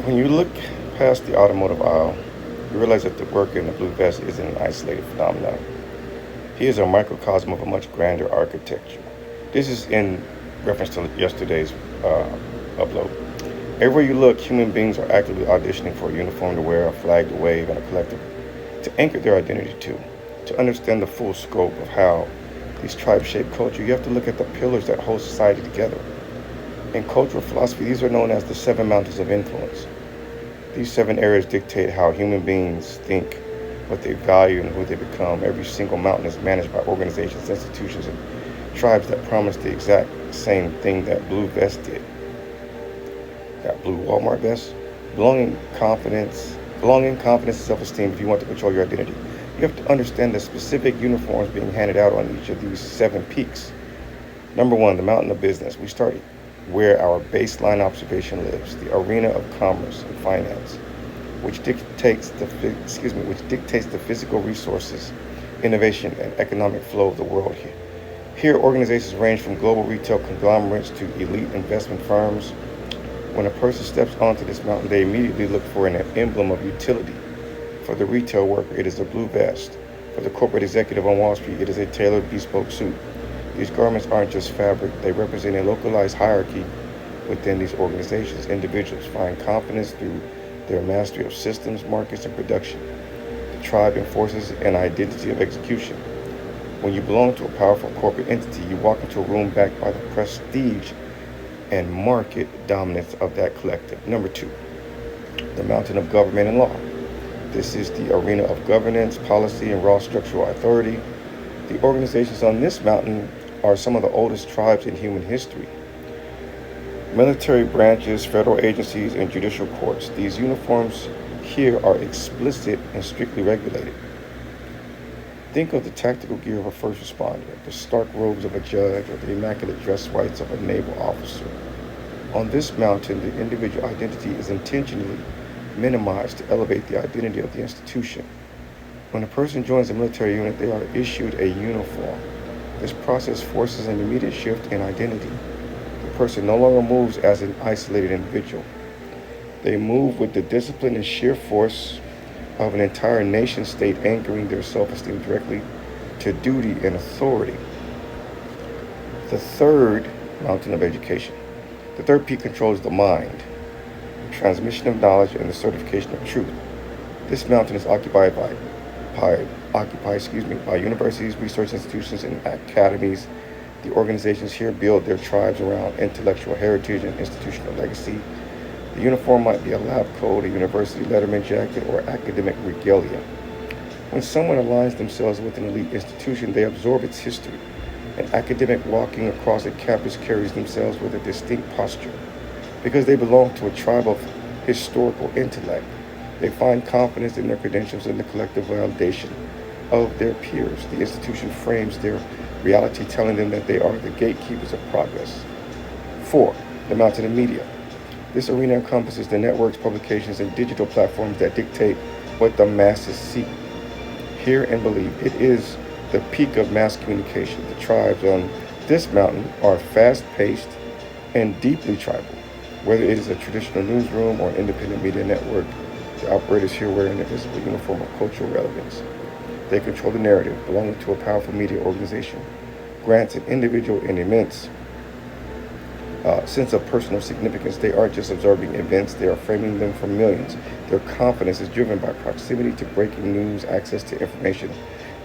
When you look past the automotive aisle, you realize that the worker in the blue vest isn't an isolated phenomenon. He is a microcosm of a much grander architecture. This is in reference to yesterday's upload. Everywhere you look, human beings are actively auditioning for a uniform to wear, a flag to wave, and a collective to anchor their identity to. To understand the full scope of how these tribes shape culture, you have to look at the pillars that hold society together. In cultural philosophy, these are known as the seven mountains of influence. These seven areas dictate how human beings think, what they value, and who they become. Every single mountain is managed by organizations, institutions, and tribes that promise the exact same thing that Blue Vest did. Got Blue Walmart Vest. Belonging, confidence, and self-esteem if you want to control your identity. You have to understand the specific uniforms being handed out on each of these seven peaks. Number one, the mountain of business. We start where our baseline observation lives, the arena of commerce and finance, which dictates the physical resources, innovation, and economic flow of the world here. Here, organizations range from global retail conglomerates to elite investment firms. When a person steps onto this mountain, they immediately look for an emblem of utility. For the retail worker, it is a blue vest. For the corporate executive on Wall Street, it is a tailored bespoke suit. These garments aren't just fabric, they represent a localized hierarchy within these organizations. Individuals find confidence through their mastery of systems, markets, and production. The tribe enforces an identity of execution. When you belong to a powerful corporate entity, you walk into a room backed by the prestige and market dominance of that collective. Number two, the mountain of government and law. This is the arena of governance, policy, and raw structural authority. The organizations on this mountain are some of the oldest tribes in human history. Military branches, federal agencies, and judicial courts. These uniforms here are explicit and strictly regulated. Think of the tactical gear of a first responder, the stark robes of a judge, or the immaculate dress whites of a naval officer. On this mountain, the individual identity is intentionally minimized to elevate the identity of the institution. When a person joins a military unit, they are issued a uniform. This process forces an immediate shift in identity. The person no longer moves as an isolated individual. They move with the discipline and sheer force of an entire nation state, anchoring their self-esteem directly to duty and authority. The third mountain of education. The third peak controls the mind, the transmission of knowledge, and the certification of truth. This mountain is occupied by universities, research institutions, and academies. The organizations here build their tribes around intellectual heritage and institutional legacy. The uniform might be a lab coat, a university letterman jacket, or academic regalia. When someone aligns themselves with an elite institution, they absorb its history. An academic walking across a campus carries themselves with a distinct posture. Because they belong to a tribe of historical intellect, they find confidence in their credentials and the collective validation of their peers. The institution frames their reality, telling them that they are the gatekeepers of progress. 4. The mountain of media. This arena encompasses the networks, publications, and digital platforms that dictate what the masses see, hear, and believe. It is the peak of mass communication. The tribes on this mountain are fast-paced and deeply tribal. Whether it is a traditional newsroom or an independent media network, the operators here wear an invisible uniform of cultural relevance. They control the narrative. Belonging to a powerful media organization grants an individual an immense sense of personal significance. They aren't just absorbing events, they are framing them for millions. Their confidence is driven by proximity to breaking news, access to information,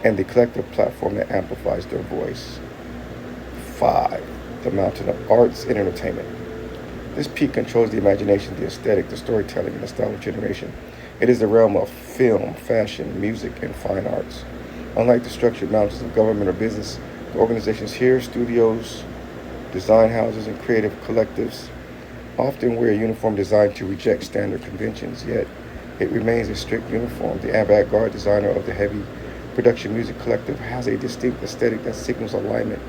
and the collective platform that amplifies their voice. 5. The mountain of arts and entertainment. This peak controls the imagination, the aesthetic, the storytelling, and the style of generation. It is the realm of film, fashion, music, and fine arts. Unlike the structured mountains of government or business, the organizations here, studios, design houses, and creative collectives, often wear a uniform designed to reject standard conventions, yet it remains a strict uniform. The avant-garde designer of the heavy production music collective has a distinct aesthetic that signals alignment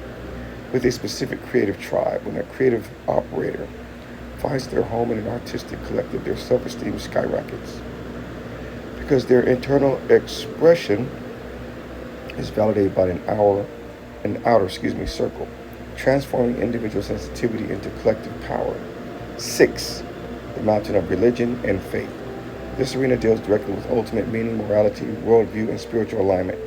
with a specific creative tribe. When a creative operator finds their home in an artistic collective, their self-esteem skyrockets because their internal expression is validated by an outer circle, transforming individual sensitivity into collective power. 6. the mountain of religion and faith. This arena deals directly with ultimate meaning, morality, worldview, and spiritual alignment.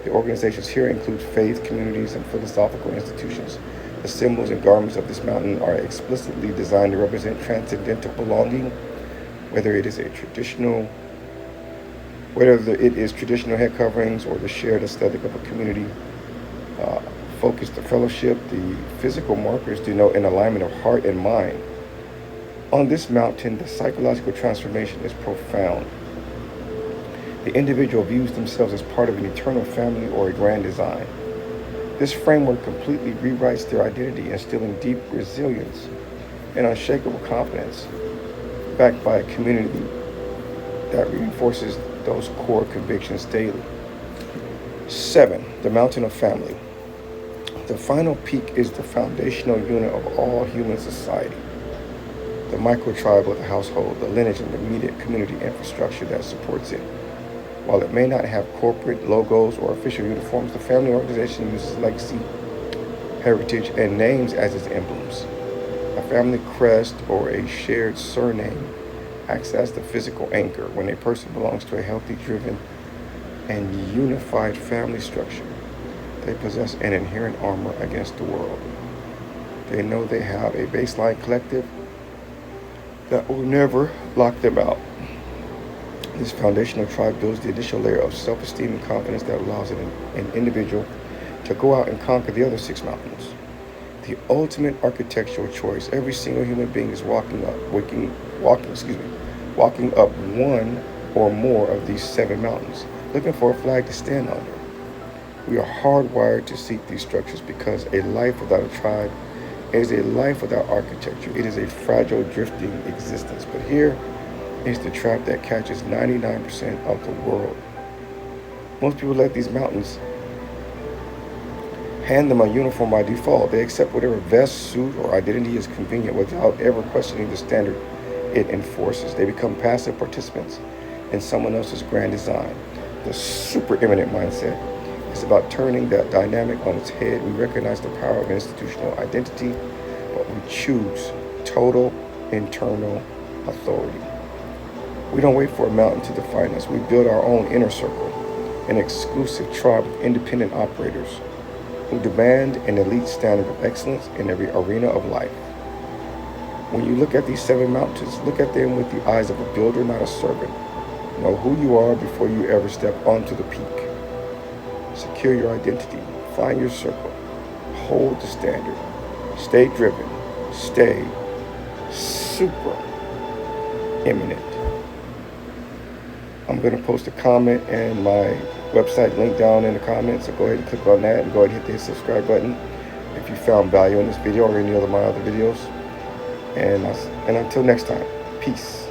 The organizations here include faith, communities, and philosophical institutions. The symbols and garments of this mountain are explicitly designed to represent transcendental belonging, whether it is traditional head coverings or the shared aesthetic of a community. Focus the fellowship. The physical markers denote an alignment of heart and mind. On this mountain, the psychological transformation is profound. The individual views themselves as part of an eternal family or a grand design. This framework completely rewrites their identity, instilling deep resilience and unshakable confidence, backed by a community that reinforces those core convictions daily. 7. The mountain of family. The final peak is the foundational unit of all human society. The micro-tribe of the household, the lineage and the immediate community infrastructure that supports it. While it may not have corporate logos or official uniforms, the family organization uses legacy, heritage, and names as its emblems. A family crest or a shared surname acts as the physical anchor. When a person belongs to a healthy, driven, and unified family structure, they possess an inherent armor against the world. They know they have a baseline collective that will never lock them out. This foundational tribe builds the initial layer of self-esteem and confidence that allows an individual to go out and conquer the other 6 mountains. The ultimate architectural choice. Every single human being is walking up one or more of these 7 mountains, looking for a flag to stand under. We are hardwired to seek these structures because a life without a tribe is a life without architecture. It is a fragile, drifting existence. But here is the trap that catches 99% of the world. Most people let these mountains hand them a uniform by default. They accept whatever vest, suit, or identity is convenient without ever questioning the standard it enforces. They become passive participants in someone else's grand design. The supereminent mindset is about turning that dynamic on its head. We recognize the power of institutional identity, but we choose total internal authority. We don't wait for a mountain to define us. We build our own inner circle, an exclusive tribe of independent operators who demand an elite standard of excellence in every arena of life. When you look at these 7 mountains, look at them with the eyes of a builder, not a servant. Know who you are before you ever step onto the peak. Secure your identity. Find your circle. Hold the standard. Stay driven. Stay super eminent. I'm going to post a comment and my website link down in the comments, so go ahead and click on that and go ahead and hit the subscribe button if you found value in this video or any of my other videos. And until next time, peace.